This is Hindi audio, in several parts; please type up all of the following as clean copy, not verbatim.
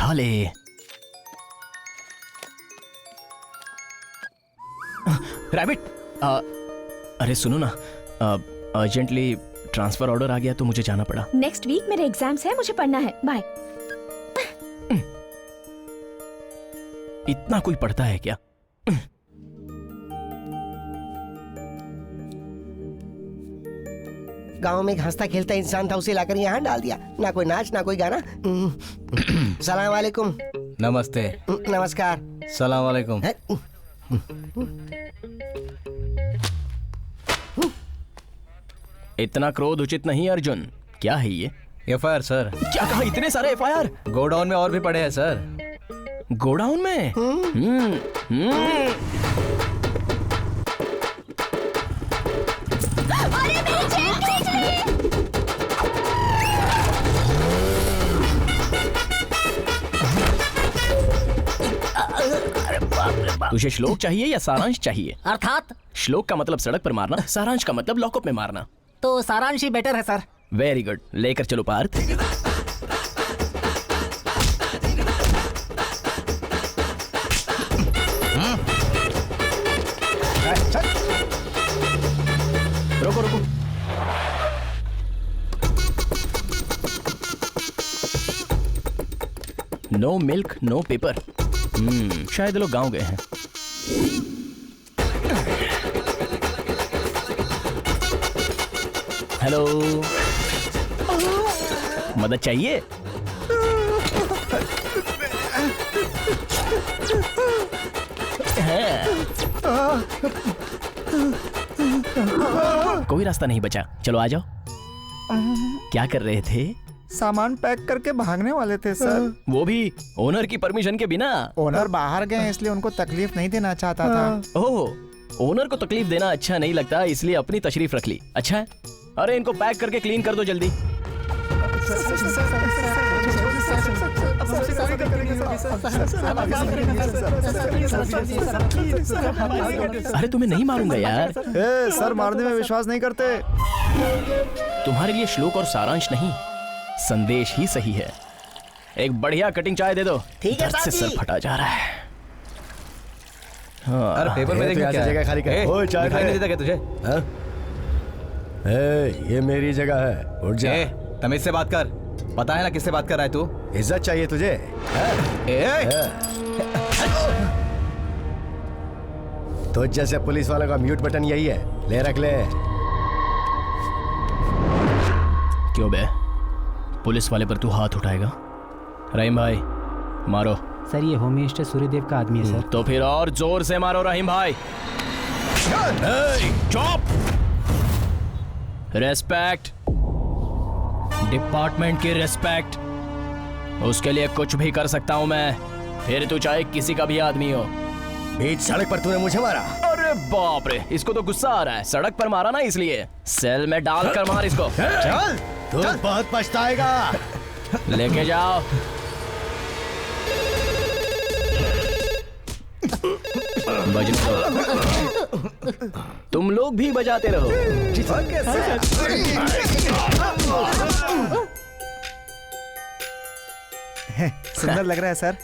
उठा ले। रैबिट, अरे सुनो ना, अर्जेंटली ट्रांसफर ऑर्डर आ गया तो मुझे जाना पड़ा। नेक्स्ट वीक मेरे एग्जाम्स है, मुझे पढ़ना है। बाय। इतना कोई पढ़ता है क्या? गांव में एक हंसता खेलता इंसान था, उसे लाकर यहाँ डाल दिया। ना कोई नाच ना कोई गाना। सलाम वालेकुम। नमस्ते। नमस्कार। सलाम वालेकुम। इतना क्रोध उचित नहीं अर्जुन। क्या है ये? FIR sir. क्या कहा? इतने सारे एफआईआर? गोडाउन में और भी पड़े हैं सर। गोडाउन में? तुझे श्लोक चाहिए या सारांश चाहिए? अर्थात श्लोक का मतलब सड़क पर मारना, सारांश का मतलब लॉकअप में मारना। तो सारांश ही बेटर है सर। वेरी गुड, लेकर चलो पार्थ। रुको रुको। No milk no paper. शायद लोग गांव गए हैं। हेलो, मदद चाहिए? कोई रास्ता नहीं बचा, चलो आ जाओ। क्या कर रहे थे? सामान पैक करके भागने वाले थे सर। वो भी ओनर की परमिशन के बिना? ओनर बाहर गए इसलिए उनको तकलीफ नहीं देना चाहता था। ओह, ओनर को तकलीफ देना अच्छा नहीं लगता, इसलिए अपनी तशरीफ रख ली। अच्छा है। अरे इनको पैक करके क्लीन कर दो जल्दी। अरे तुम्हें नहीं मारूंगा यार। सर मारने में विश्वास नहीं करते। तुम्हारे लिए श्लोक और सारांश नहीं, संदेश ही सही है। एक बढ़िया कटिंग चाय दे दो। ठीक है दर्द से सर फटा जा रहा है। हाँ। अरे पेपर में देखना क्या जगह खाली कर। ओ, चाय दिखाई नहीं देता क्या तुझे? ये मेरी जगह है, उठ जा। तमीज से बात कर। पता है ना किससे बात कर रहा है तू? इज्जत चाहिए तुझे? तो जैसे पुलिस वालों का म्यूट बटन यही है, ले रख ले। क्यों बे, पुलिस वाले पर तू हाथ उठाएगा? रहीम भाई मारो। सर ये होम मिनिस्टर सूर्यदेव का आदमी है सर। तो फिर और जोर से मारो रहीम भाई। चुप। रेस्पेक्ट, डिपार्टमेंट की रेस्पेक्ट, उसके लिए कुछ भी कर सकता हूं मैं, फिर तू चाहे किसी का भी आदमी हो। बीच सड़क पर तूने मुझे मारा। अरे बाप रे, इसको तो गुस्सा आ रहा है। सड़क पर मारा ना, इसलिए सेल में डाल कर मार इसको। चल, तू बहुत पछताएगा। लेके जाओ। बजने दो। तुम लोग भी बजाते रहो। सुंदर लग रहा है सर।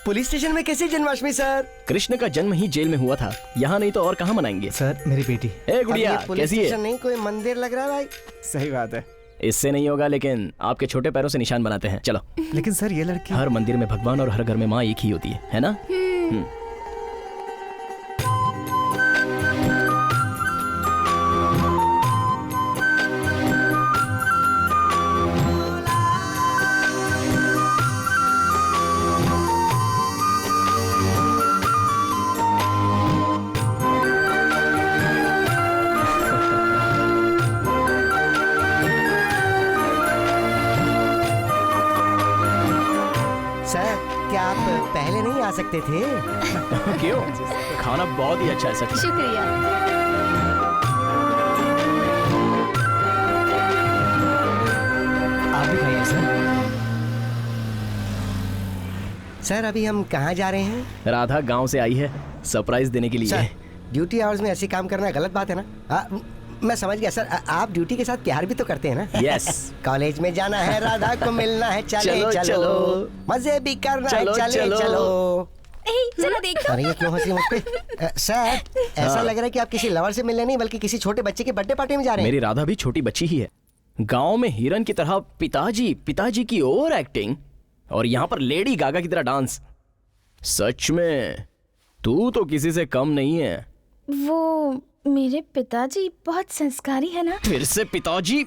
पुलिस स्टेशन में कैसी जन्माष्टमी सर? कृष्ण का जन्म ही जेल में हुआ था, यहाँ नहीं तो और कहाँ मनाएंगे? सर मेरी बेटी। ए गुड़िया, पुलिस कैसी है? स्टेशन नहीं, कोई मंदिर लग रहा है भाई। सही बात है। इससे नहीं होगा, लेकिन आपके छोटे पैरों से निशान बनाते हैं। चलो। लेकिन सर ये लड़की। हर मंदिर में भगवान और हर घर में माँ एक ही होती है ना? सर क्या आप पहले नहीं आ सकते थे? क्यों? खाना बहुत ही अच्छा है सच में। शुक्रिया। आप भी खाइए सर। सर अभी हम कहाँ जा रहे हैं? राधा गांव से आई है सरप्राइज देने के लिए। सर ड्यूटी आवर्स में ऐसे काम करना गलत बात है ना? मैं समझ गया सर। आप ड्यूटी के साथ प्यार भी तो करते हैं ना? यस। कॉलेज में जाना है, राधा को मिलना है, चले चलो, चलो, चलो। मजे भी करना है, चलो, चले चलो। चलो। जरा देखो। अरे ये क्यों हंसी मुझ पे? सर ऐसा लग रहा है कि आप किसी लवर से मिलने नहीं बल्कि किसी छोटे बच्चे के बर्थडे पार्टी में जा रहे हैं। मेरी राधा भी छोटी बच्ची ही है। गांव में हिरन की तरह पिताजी की ओवर एक्टिंग, और यहाँ पर लेडी गागा की तरह डांस। सच में तू तो किसी से कम नहीं है। वो मेरे पिताजी बहुत संस्कारी है ना। फिर से पिताजी?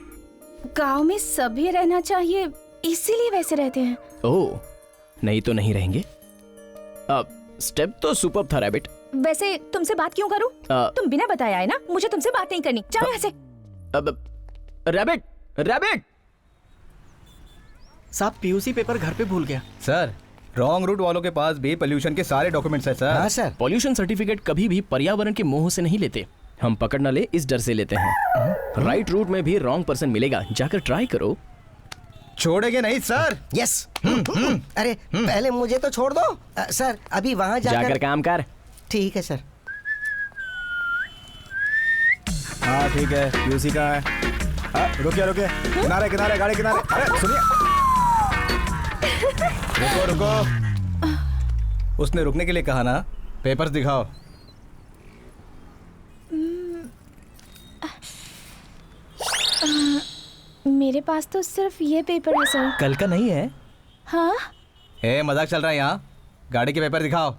गांव में सभी रहना चाहिए, इसीलिए वैसे रहते हैं। ओह, नहीं तो नहीं रहेंगे। अब स्टेप तो सुपर्ब था रैबिट। वैसे तुमसे बात क्यों करूं? तुम बिना बताए आए ना, मुझे तुमसे बात नहीं करनी। जाओ यहाँ से। अब रैबिट रैबिट साहब पीयूसी पेपर घर पे भूल गया। सर रॉन्ग रूट वालों के पास भी पोल्यूशन के सारे डॉक्यूमेंट्स हैं सर। हाँ सर। पॉल्यूशन सर्टिफिकेट कभी भी पर्यावरण के मोह से नहीं लेते, हम पकड़ न ले इस डर से लेते हैं। राइट रूट में भी रॉन्ग पर्सन मिलेगा, जाकर ट्राई करो। छोड़ेंगे नहीं सर। यस। अरे पहले मुझे तो छोड़ दो। सर अभी वहाँ जाकर काम कर। ठीक है सर। हाँ ठीक है, पीयूसी का है। रुकिए रुकिए, किनारे किनारे, गाड़ी किनारे। अरे सुनिए, रुको रुको, उसने रुकने के लिए कहा ना। पेपर्स दिखाओ। मेरे पास तो सिर्फ ये पेपर है सर। कल का नहीं है? हाँ। मजाक चल रहा है यहाँ। गाड़ी के पेपर दिखाओ।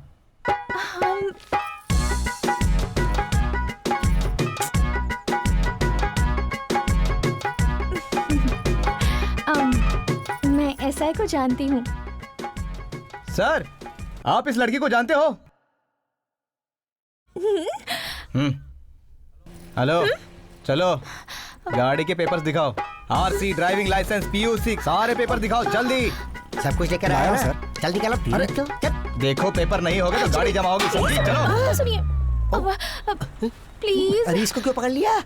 मैं एसआई को जानती हूँ। सर आप इस लड़की को जानते हो? हेलो, चलो गाड़ी के पेपर्स दिखाओ। आरसी, ड्राइविंग लाइसेंस, पीयूसी, सारे पेपर दिखाओ जल्दी। सब कुछ लेकर आया सर। चल निकालो। अरे देखो, पेपर नहीं होगा तो गाड़ी जमा होगी। समझी? चलो। सुनिए प्लीज। अरे इसको क्यों पकड़ लिया?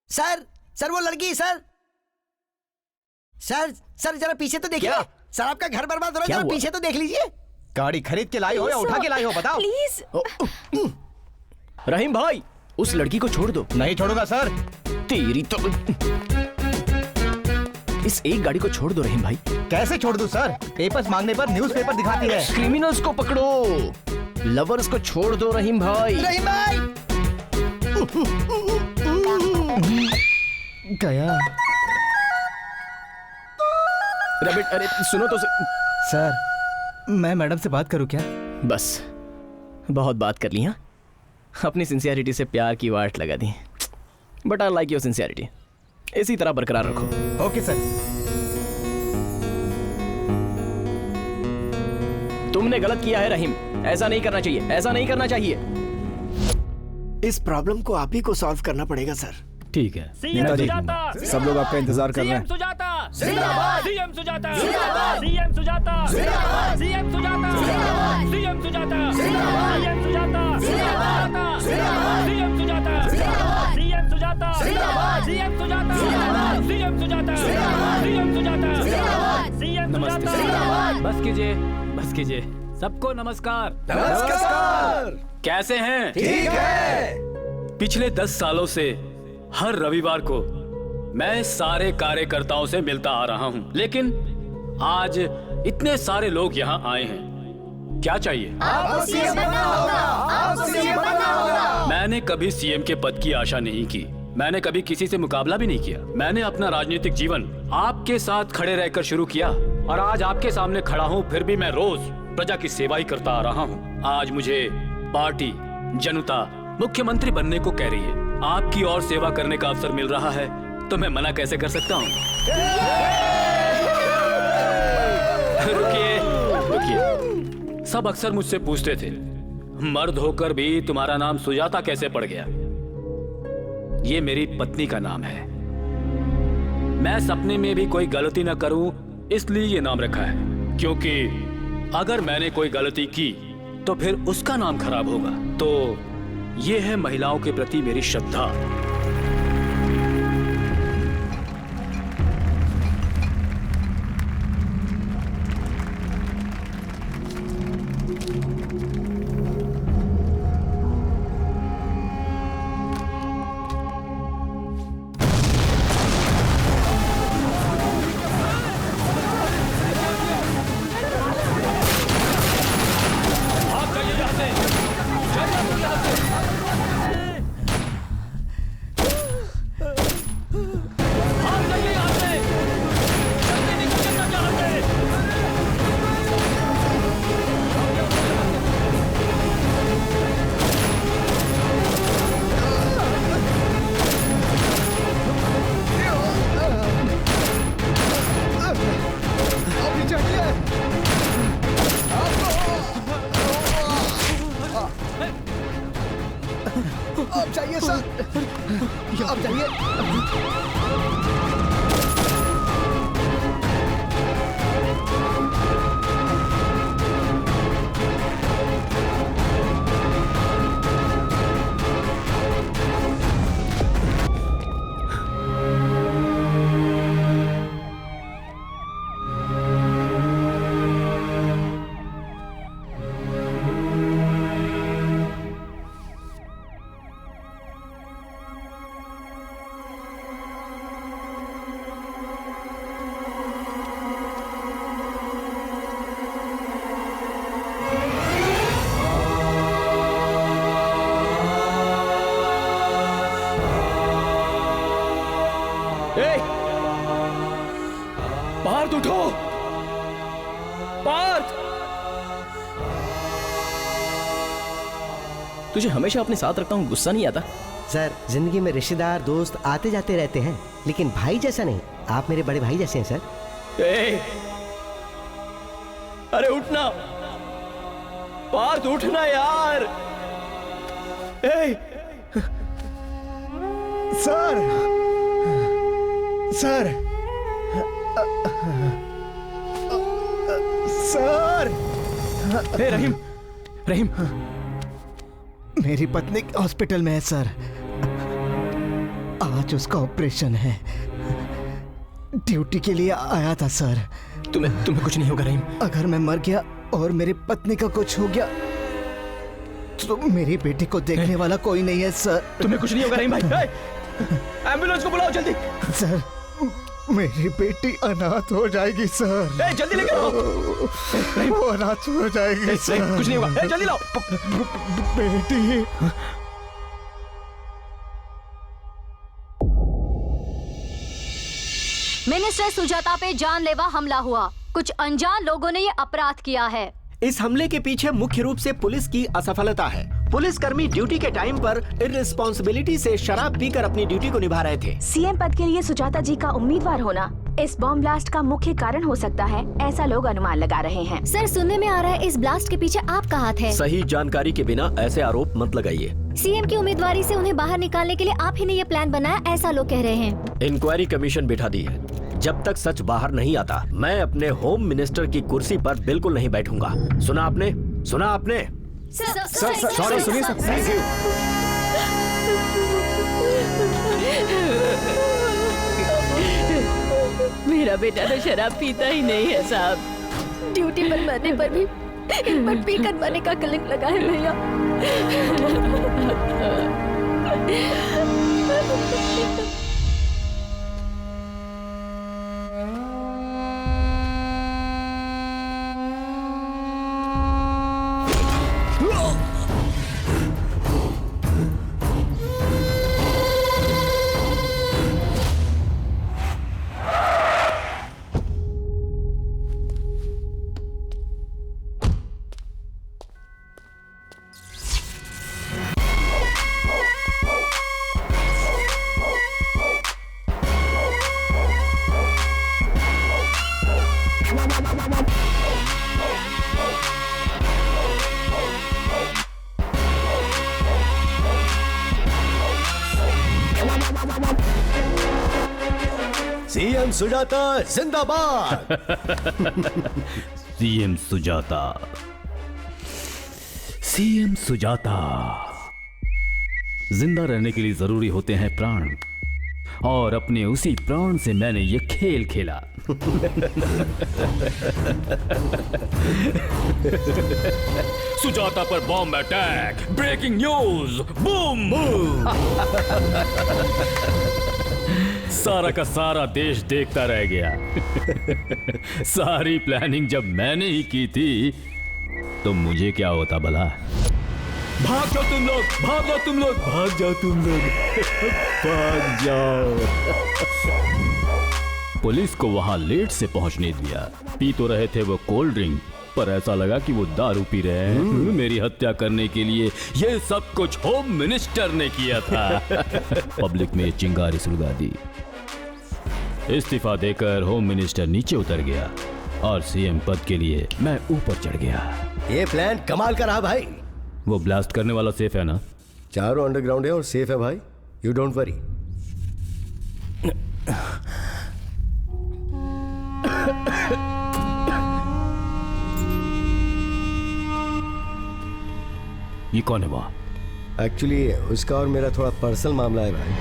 सर सर वो लड़की सर। सर सर जरा पीछे तो देखिए। सर आपका घर बर्बाद हो रहा है, जरा पीछे तो देख लीजिए। गाड़ी खरीद के लाई हो या उठा के लाई हो, बताओ। प्लीज। रहीम भाई, उस लड़की को छोड़ दो। नहीं छोड़ूंगा सर। तेरी तो इस एक गाड़ी को छोड़ दो रहीम भाई। कैसे छोड़ दूं सर? पेपर्स मांगने पर न्यूज़पेपर दिखाती है। क्रिमिनल्स को पकड़ो, लवर्स को छोड़ दो रहीम भाई। रहीम भाई गया। रैबिट अरे सुनो तो सर मैं मैडम से बात करूं क्या? बस बहुत बात कर ली। हाँ, अपनी सिंसियरिटी से प्यार की वाट लगा दी, but I like your sincerity. इसी तरह बरकरार रखो। Okay sir. तुमने गलत किया है रहीम, ऐसा नहीं करना चाहिए, ऐसा नहीं करना चाहिए। इस प्रॉब्लम को आप ही को सॉल्व करना पड़ेगा सर। ठीक है नेताजी, सब लोग आपका इंतजार कर रहे हैं। जिंदाबाद सीएम सुजाता, जिंदाबाद सीएम सुजाता, जिंदाबाद सीएम सुजाता, जिंदाबाद सीएम सुजाता, जिंदाबाद सीएम सुजाता, जिंदाबाद सीएम सुजाता, जिंदाबाद सीएम सुजाता, जिंदाबाद सीएम सुजाता, जिंदाबाद सीएम सुजाता, जिंदाबाद सीएम सुजाता, जिंदाबाद सीएम सुजाता, जिंदाबाद। बस कीजिए, सबको नमस्कार। नमस्कार। कैसे हैं? ठीक है। पिछले 10 सालों से हर रविवार को मैं सारे कार्यकर्ताओं से मिलता आ रहा हूं, लेकिन आज इतने सारे लोग यहां आए हैं। क्या चाहिए? आपको सीएम बनना होगा, आपको सीएम बनना होगा। मैंने कभी सीएम के पद की आशा नहीं की, मैंने कभी किसी से मुकाबला भी नहीं किया। मैंने अपना राजनीतिक जीवन आपके साथ खड़े रहकर शुरू किया और आज आपके सामने खड़ा हूं, फिर भी मैं रोज प्रजा की सेवा ही करता आ रहा हूं। आज मुझे पार्टी, जनता, मुख्यमंत्री बनने को कह रही है। आपकी और सेवा करने का अवसर मिल रहा है तो मैं मना कैसे कर सकता हूं? रुकिए रुकिए, सब अक्सर मुझसे पूछते थे, मर्द होकर भी तुम्हारा नाम सुजाता कैसे पड़ गया? ये मेरी पत्नी का नाम है। मैं सपने में भी कोई गलती न करूं इसलिए ये नाम रखा है, क्योंकि अगर मैंने कोई गलती की तो फिर उसका नाम खराब होगा। तो ये है महिलाओं के प्रति मेरी श्रद्धा। पार्थ उठो, पार्थ। तुझे हमेशा अपने साथ रखता हूं, गुस्सा नहीं आता? सर, जिंदगी में रिश्तेदार दोस्त आते जाते रहते हैं, लेकिन भाई जैसा नहीं। आप मेरे बड़े भाई जैसे हैं सर। अरे उठना पार्थ, उठना यार। Sir, sir, sir. Rahim, Rahim, मेरी पत्नी हॉस्पिटल में है सर। आज उसका ऑपरेशन है। ड्यूटी के लिए आया था सर। तुम्हें कुछ नहीं होगा रहीम। अगर मैं मर गया और मेरी पत्नी का कुछ हो गया तो मेरी बेटी को देखने वाला कोई नहीं है सर। तुम्हें कुछ नहीं होगा रहीम भाई। एम्बुलेंस को बुलाओ जल्दी। सर, मेरी बेटी अनाथ हो जाएगी सर। जल्दी लेके आओ। वो अनाथ हो जाएगी सर। कुछ नहीं होगा, जल्दी लाओ। बेटी। मिनिस्टर सुजाता पे जानलेवा हमला हुआ। कुछ अनजान लोगों ने ये अपराध किया है। इस हमले के पीछे मुख्य रूप से पुलिस की असफलता है। पुलिसकर्मी ड्यूटी के टाइम पर इररिस्पॉन्सिबिलिटी से शराब पीकर अपनी ड्यूटी को निभा रहे थे। सीएम पद के लिए सुजाता जी का उम्मीदवार होना इस बॉम्ब ब्लास्ट का मुख्य कारण हो सकता है, ऐसा लोग अनुमान लगा रहे हैं। सर, सुनने में आ रहा है इस ब्लास्ट के पीछे आपका हाथ है। सही जानकारी के बिना ऐसे आरोप मत लगाइए। सीएम की उम्मीदवारी से उन्हें बाहर निकालने के लिए आप ही ने ये प्लान बनाया, ऐसा लोग कह रहे हैं। इंक्वायरी कमीशन बिठा दी है। जब तक सच बाहर नहीं आता, मैं अपने होम मिनिस्टर की कुर्सी पर बिल्कुल नहीं बैठूंगा। सुना आपने? सुना आपने? सॉरी, सुनिए सर। Thank you. मेरा बेटा तो शराब पीता ही नहीं है साहब। ड्यूटी पर मरने पर भी इन पर पीकर मरने का कलंक लगा है भैया। सीएम सुजाता जिंदाबाद। CM Sujata, CM Sujata. जिंदा रहने के लिए जरूरी होते हैं प्राण, और अपने उसी प्राण से मैंने ये खेल खेला। सुजाता पर bomb attack, breaking news, boom boom. सारा का सारा देश देखता रह गया। सारी प्लानिंग जब मैंने ही की थी तो मुझे क्या होता भला? भाग जाओ तुम लोग, भाग जाओ तुम लोग, भाग जाओ तुम लोग, भाग जाओ। पुलिस को वहां लेट से पहुंचने दिया। पी तो रहे थे वो कोल्ड ड्रिंक, पर ऐसा लगा कि वो दारू पी रहे हैं। मेरी हत्या करने के लिए ये सब कुछ होम मिनिस्टर ने किया था। पब्लिक में चिंगारी सुलगा दी। इस्तीफा देकर होम मिनिस्टर नीचे उतर गया और सीएम पद के लिए मैं ऊपर चढ़ गया। ये प्लान कमाल का रहा भाई। वो ब्लास्ट करने वाला सेफ है ना? चारों अंडरग्राउंड है और सेफ है भाई, यू डोंट वरी। ये कौन है वहां? एक्चुअली उसका और मेरा थोड़ा पर्सनल मामला है भाई।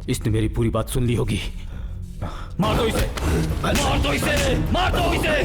इसने मेरी पूरी बात सुन ली होगी। मार दो इसे, मार दो इसे, मार दो इसे।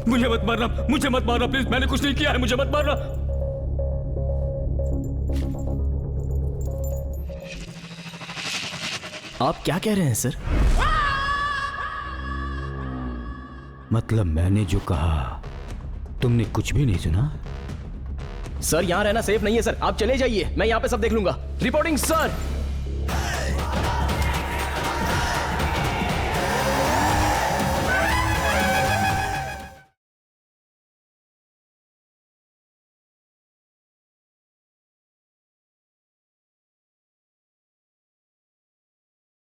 मुझे मत मारना, मुझे मत मारना प्लीज, मैंने कुछ नहीं किया है, मुझे मत मारना। आप क्या कह रहे हैं सर? मतलब मैंने जो कहा तुमने कुछ भी नहीं सुना? सर यहाँ रहना सेफ नहीं है सर, आप चले जाइए, मैं यहाँ पे सब देख लूंगा। Reporting sir.